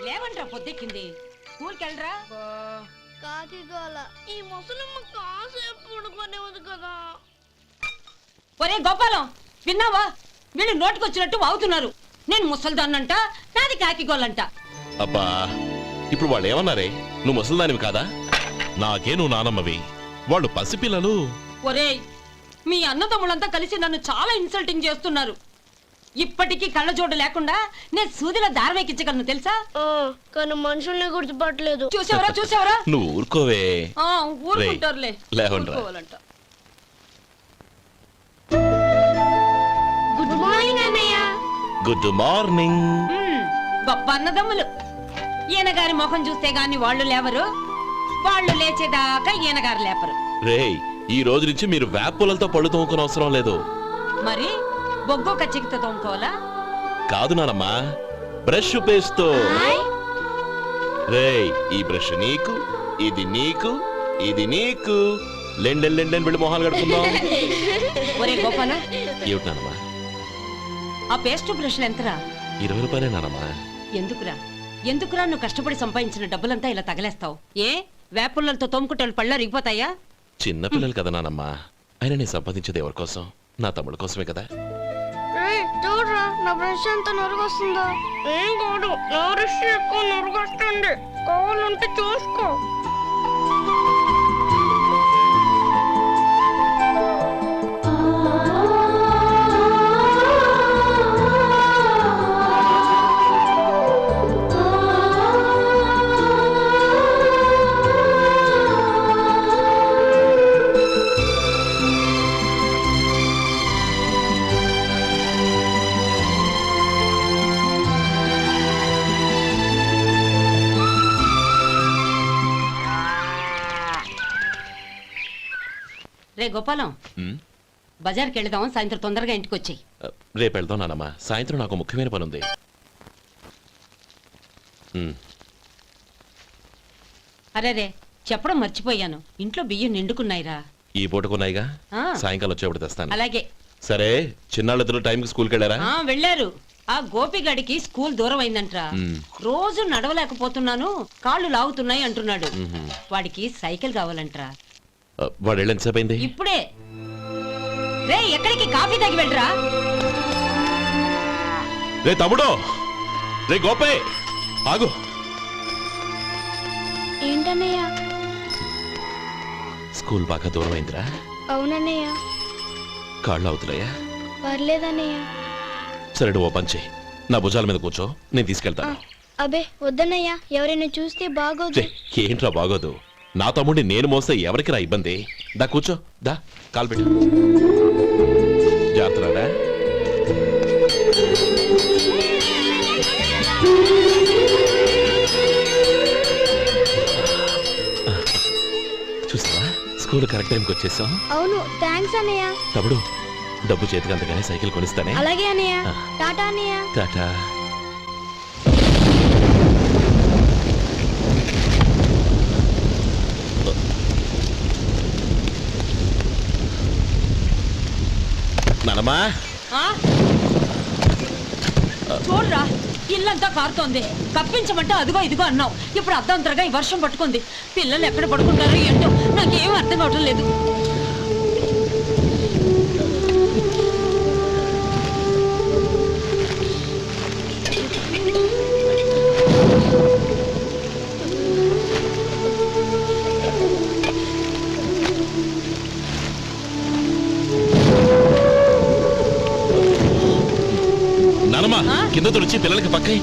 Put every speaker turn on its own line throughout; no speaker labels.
లేవంట్రా పొద్దెక్కింది. స్కూల్కి వెళ్ళరా.
కాకి గోల ఈ ముసలమ్మ కాసేపు పడుకోనేవద్దు కదా.
ఒరే గోపాలం, విన్నావా? వీళ్ళు నోటికొచ్చినట్టు వాగుతున్నారు. నేను ముసల్దాన్నంట, నాది కాకి గోలంట.
అబ్బా, ఇప్పుడు వాళ్ళు ఏమన్నారే? నువ్వు ముసల్దానివి కాదా? నాకే నువ్వు నానమ్మవి, వాళ్ళు పసిపిల్లలు.
ఒరేయ్, మీ అన్నదమ్ములంతా కలిసి నన్ను చాలా ఇన్సల్టింగ్ చేస్తున్నారు. ఇప్పటికీ కళ్ళజోడు లేకుండా నేను సూదిలో దారవేకించగలను తెలుసా?
కానీ మనుషుల్ని గుర్తుపట్టలేదు.
చూసావరా?
నువ్వు ఊరుకోవే.
ఊరుకుంటారులే.
లేవండ్రా.
గుడ్ మార్నింగ్ అన్నయ్య.
Good morning.
గొప్ప అన్నదమ్ములు. ఈయన గారి ముఖం చూస్తే గాని వాళ్ళు లేవరు, వాళ్ళు లేచేదాకా ఈయన గారు లేపరు.
రేయ్, ఈ రోజు నుంచి మీరు వేపులతో పళ్ళు తోముకునే అవసరం లేదు.
మరి బొగ్గో కచ్చికితో తోముకోవాలా?
కాదు నానమ్మా, బ్రష్ పేస్తో. రేయ్, ఈ బ్రష్ నీకు, ఇది నీకు, ఇది నీకు. లెండెన్ వెళ్ళి మొహాలు కడుకుందాం.
ఒరే గోపాల,
ఏమిటి నానమ్మా?
ఆ పేస్ట్ బ్రష్లు ఎంతరా?
20 రూపాయలే నానమ్మా.
ఎందుకురా నువ్వు కష్టపడి సంపాదించిన డబ్బులంతా ఇలా తగలేస్తావు? ఏ వేపుల్లలతో తోముకుంటే పళ్ళ రిగిపోతాయా?
చిన్న పిల్లలు కదా నానమ్మా. అయినా నేను సంపాదించేది ఎవరి కోసం? నా తమ్ముడు కోసమే కదా.
చూడరా, నా బ్రష్ ఎంత నొరుగొస్తుందో. ఏం కాదు, నా బ్రష్ ఎక్కువ నొరుగొస్తుంది. కావాలంటే చూసుకో.
రే గోపాలం, బజార్కి వెళదాం. సాయంత్రం తొందరగా ఇంటికి వచ్చాయి.
రేపు వెళ్దాం నానమ్మా. సాయంత్రం నాకు ముఖ్యమైన పని ఉంది.
అరే చెప్పడం మర్చిపోయాను, ఇంట్లో బియ్యం నిండుకున్నాయిరా.
ఈ పూటకున్నాయిగా, సాయంకాలం వచ్చేప్పుడు తెస్తాను.
అలాగే.
సరే, చిన్నాళ్ళిద్దరు టైంకి స్కూల్కి వెళ్ళారా?
వెళ్ళారు. ఆ గోపిగడికి స్కూల్ దూరం అయిందంట్రా. రోజు నడవలేకపోతున్నాను, కాళ్ళు లాగుతున్నాయి అంటున్నాడు. వాడికి సైకిల్ కావాలంట్రా.
వాడు వెళ్ళి ఎంతసేపు అయింది?
ఇప్పుడే. రే, ఎక్కడికి? కాఫీ తాగి వెళ్ళరా.
రే తమ్ముడు, రే గోపే, ఆగు.
ఏంటన్నయ్య?
స్కూల్ బాగా దూరం అయిందిరా.
అవునన్నయ్య.
కాళ్ళు అవుతున్నాయా?
పర్లేదన్నయ్య.
సరే, నువ్వు ఓ పని చెయ్యి, నా భుజాల మీద కూర్చో, నేను తీసుకెళ్తాను.
అబే వద్దన్నయ్య, ఎవరైనా చూస్తే బాగోదు.
ఏంట్రా బాగోదు? నా తమ్ముడిని నేను మోస్తే ఎవరికి రా ఇబ్బంది? దా కూర్చో, దా కాలు పెట్టు. జాగ్రత్తరా. చూసావా, స్కూల్ కరెక్ట్ టైంకి వచ్చేసాం.
అవును, థ్యాంక్స్ అన్నయ్య.
తమ్ముడు, డబ్బు చేతికి అంతగానే సైకిల్ కొనిస్తానే.
అలాగే అన్నయ్య. టాటా అన్నయ్య.
టాటా. నానమ్మా,
చూడరా, ఇల్లంతా కారుతోంది. కప్పించమంటే అదిగో ఇదిగో అన్నావు, ఇప్పుడు అర్ధంతరగా ఈ వర్షం పట్టుకుంది. పిల్లలు ఎక్కడ పడుకుంటారో ఏంటో నాకేం అర్థం కావటం లేదు.
కింద తుడిచి పిల్లలకి పక్కై.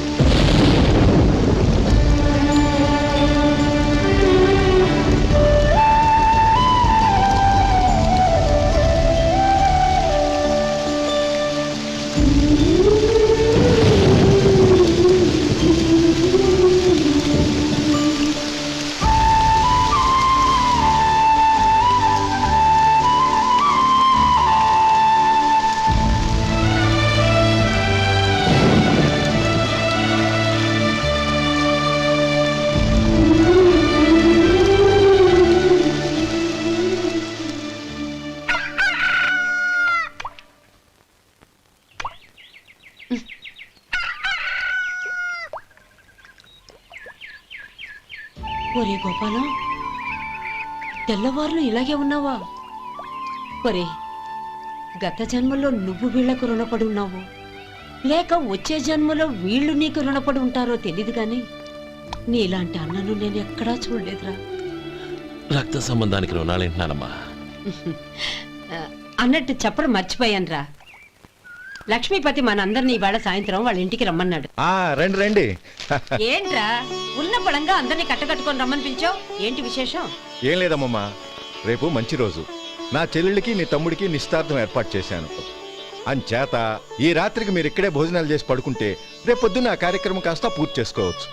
ఒరే గోపాలం, తెల్లవారులు ఇలాగే ఉన్నావా? ఒరే, గత జన్మలో నువ్వు వీళ్లకు రుణపడి ఉన్నావు, లేక వచ్చే జన్మలో వీళ్ళు నీకు రుణపడి ఉంటారో తెలీదు గాని నీలాంటి అన్నను నేను ఎక్కడా చూడలేదురా.
రక్త సంబంధానికి రుణాలేంటున్నానమ్మా.
అన్నట్టు చెప్పడం మర్చిపోయానురా. లక్ష్మీపతి మనందరినీ ఇవాళ సాయంత్రం వాళ్ళ ఇంటికి రమ్మన్నాడు.
రండి రండి.
ఏంట్రా ఉన్న బలంగా అందరినీ కట్టకట్టుకొని రమ్మని పిలిచావు? ఏంటి విశేషం?
ఏం లేదమ్మమ్మా, రేపు మంచి రోజు. నా చెల్లెళ్ళకి నీ తమ్ముడికి నిశ్చితార్థం ఏర్పాటు చేశాను. అంచేత ఈ రాత్రికి మీరు ఇక్కడే భోజనాలు చేసి పడుకుంటే రేపు పొద్దున్న ఆ కార్యక్రమం కాస్త పూర్తి చేసుకోవచ్చు.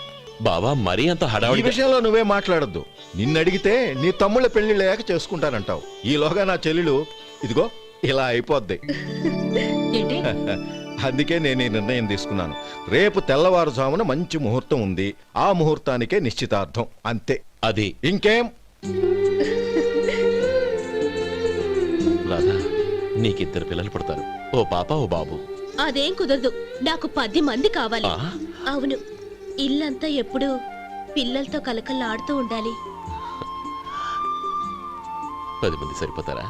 బావా, మరీ అంత
ఈ
హడావిడి
విషయంలో నువ్వే మాట్లాడొద్దు. నిన్ను అడిగితే నీ తమ్ముళ్ళ పెళ్లిళ్ళయ్యాక చేసుకుంటానంటావు. ఈలోగా నా చెల్లెలు ఇదిగో ఇలా అయిపోద్ది.
ఏంటి?
అందుకే నేను ఈ నిర్ణయం తీసుకున్నాను. రేపు తెల్లవారుజామున మంచి ముహూర్తం ఉంది. ఆ ముహూర్తానికే నిశ్చితార్థం, అంతే.
అది
ఇంకేం?
రాధా, నీకిద్దరు పిల్లలు పుడతారు, ఓ పాప ఓ బాబు.
అదేం కుదరదు, నాకు 10 మంది కావాలి.
ఆ?
అవును, ఇల్లంతా ఎప్పుడు పిల్లలతో కలకల్లాడుతూ ఉండాలి.
10 మంది సరిపోతారా?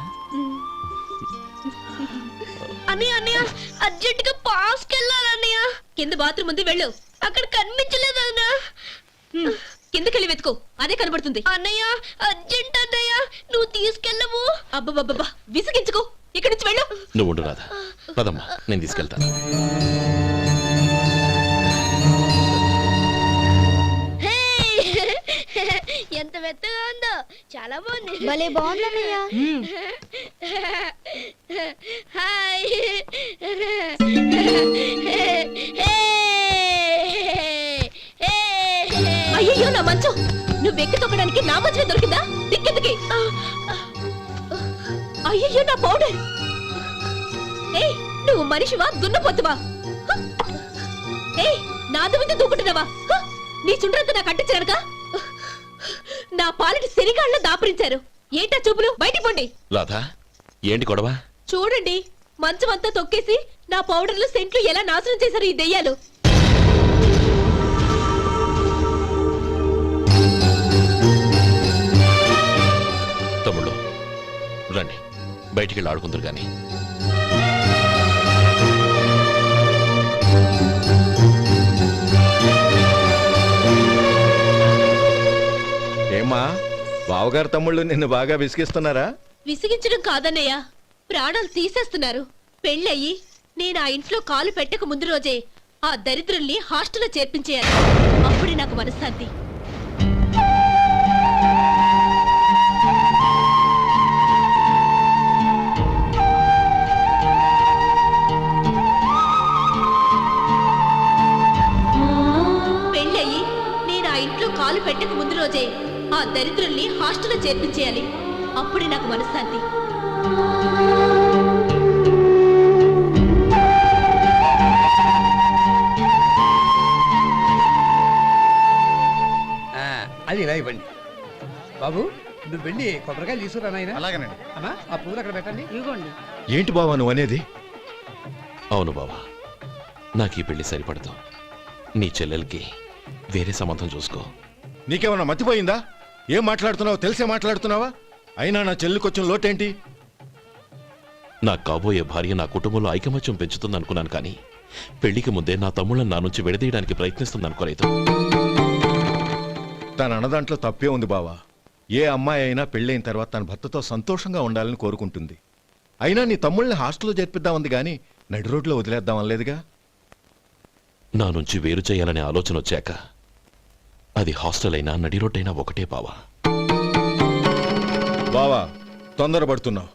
అన్నయ్య అన్నయ్య, అర్జెంట్ గా పాస్కి వెళ్ళాలన్నయ్య. కింద బాత్రూమ్ ఉంది, వెళ్ళు. అక్కడ కనిపించలేదు అన్న. కిందకెళ్ళి వెతుకో, అదే కనబడుతుంది. అన్నయ్య అర్జెంట్ అన్నయ్య, నువ్వు తీసుకెళ్ళవు. అబ్బబ్బబ్బా, విసిగించుకో, ఇక్కడి నుంచి వెళ్ళు.
నువ్వు ఉండు రాధా, పదమ్మా, నేను తీసుకెళ్తాను.
ఎంత మెత్తగా ఉందో, చాలా బాగుంది. భలే బాగుంది అన్నయ్య. హాయ్. అయ్యో, నా మంచం నువ్వు ఎక్కి తొక్కడానికి నా మంచమే దొరికిందా? దిక్కెందుకి? అయ్యో, నా పౌడర్. ఏయ్, నువ్వు మనిషివా దున్నపోతువా? ఏయ్, నాది మీద దూకుంటున్నావా? నీ చుండ్రంతా నాకు అంటించారక నా పాలిటి శనిగాళ్ళ దాపరించారు. ఏంటా చూపులు? బయటికి పోండి.
రాధా, ఏంటి గొడవ?
చూడండి, మంచం అంతా తొక్కేసి నా పౌడర్లు సెంట్లు ఎలా నాశనం చేశారు ఈ దెయ్యాలు.
తమ్ముళ్ళు రండి, బయటికి వెళ్ళి ఆడుకుందరు గాని.
ఏమ్మా, బావగారు తమ్ముళ్ళు నిన్ను బాగా విసిగిస్తున్నారా?
విసిగించడం కాదన్నయ్య, ప్రాణాలు తీసేస్తున్నారు. పెళ్ళయి నేను ఆ ఇంట్లో కాలు పెట్టక ముందు రోజే ఆ దరిద్రుల్ని హాస్టల్లో చేర్పించేయాలి. అప్పుడే నాకు మనశ్శాంతి. పెళ్ళయి నేను ఆ ఇంట్లో కాలు పెట్టక ముందు రోజే ఆ దరిద్రుల్ని హాస్టల్లో చేర్పించేయాలి. అప్పుడే నాకు మనశ్శాంతి.
అది ఇలా ఇవ్వండి బాబు. నువ్వు వెళ్ళి కొబ్బరికాయలు తీసుకురా నాయనా.
అలాగేనండి.
అమ్మా, ఆ పువ్వులు అక్కడ పెట్టండి. ఇవ్వండి.
ఏంటి బావా నువ్వు అనేది?
అవును బావా, నాకు ఈ పెళ్లి సరిపడదు. నీ చెల్లెలకి వేరే సంబంధం చూసుకో.
నీకేమన్నా మతిపోయిందా? ఏం మాట్లాడుతున్నావు తెలిసే మాట్లాడుతున్నావా? అయినా నా చెల్లికొచ్చిన లోటేంటి?
నా కాబోయే భార్య నా కుటుంబంలో ఐకమత్యం పెంచుతుంది అనుకున్నాను, కానీ పెళ్లికి ముందే నా తమ్ముళ్ళని నా నుంచి విడదీయడానికి ప్రయత్నిస్తుంది అనుకోలేదు.
తన అన్నదాంట్లో తప్పే ఉంది బావా. ఏ అమ్మాయి అయినా పెళ్ళైన తర్వాత తన భర్తతో సంతోషంగా ఉండాలని కోరుకుంటుంది. అయినా నీ తమ్ముళ్ళని హాస్టల్లో చేర్పిద్దామంది గాని నడి రోడ్లో వదిలేద్దామనలేదుగా.
నా నుంచి వేరు చేయాలనే ఆలోచన వచ్చాక అది హాస్టల్ అయినా నడి రోడ్డైనా ఒకటే బావా.
బావా, తొందరపడుతున్నావు.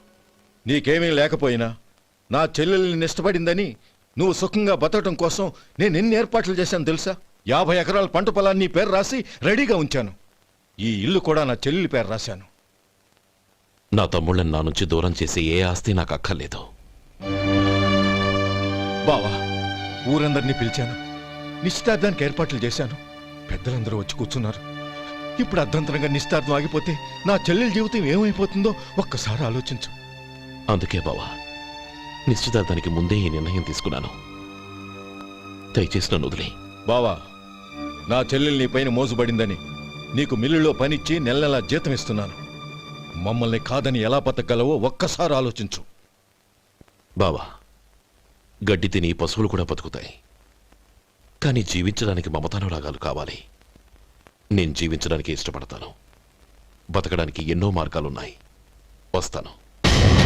నీకేమీ లేకపోయినా నా చెల్లెల్ని ఇష్టపడిందని నువ్వు సుఖంగా బతకడం కోసం నేను ఎన్ని ఏర్పాట్లు చేశాను తెలుసా? 50 ఎకరాల పంట పొలాన్ని నీ పేరు రాసి రెడీగా ఉంచాను. ఈ ఇల్లు కూడా నా చెల్లెలి పేరు రాశాను.
నా తమ్ముళ్ళని నా నుంచి దూరం చేసే ఏ ఆస్తి నాకు అక్కర్లేదు.
బావా, ఊరందరినీ పిలిచాను, నిశ్చితార్థానికి ఏర్పాట్లు చేశాను. పెద్దలందరూ వచ్చి కూర్చున్నారు. ఇప్పుడు అర్ధంతరంగా నిశ్చితార్థం ఆగిపోతే నా చెల్లెల జీవితం ఏమైపోతుందో ఒక్కసారి ఆలోచించు.
అందుకే బావా, నిశ్చితార్థానికి ముందే ఈ నిర్ణయం తీసుకున్నాను. దయచేసి నన్ను వదిలే.
బావా, నా చెల్లెలు నీ పైన మోసుబడిందని నీకు మిల్లులో పనిచ్చి నెల నెలా జీతం ఇస్తున్నాను. మమ్మల్ని కాదని ఎలా బతకగలవో ఒక్కసారి ఆలోచించు.
బావా, గడ్డి తిని పశువులు కూడా బతుకుతాయి. కానీ జీవించడానికి మమతానురాగాలు కావాలి. నేను జీవించడానికి ఇష్టపడతాను. బతకడానికి ఎన్నో మార్గాలున్నాయి. వస్తాను.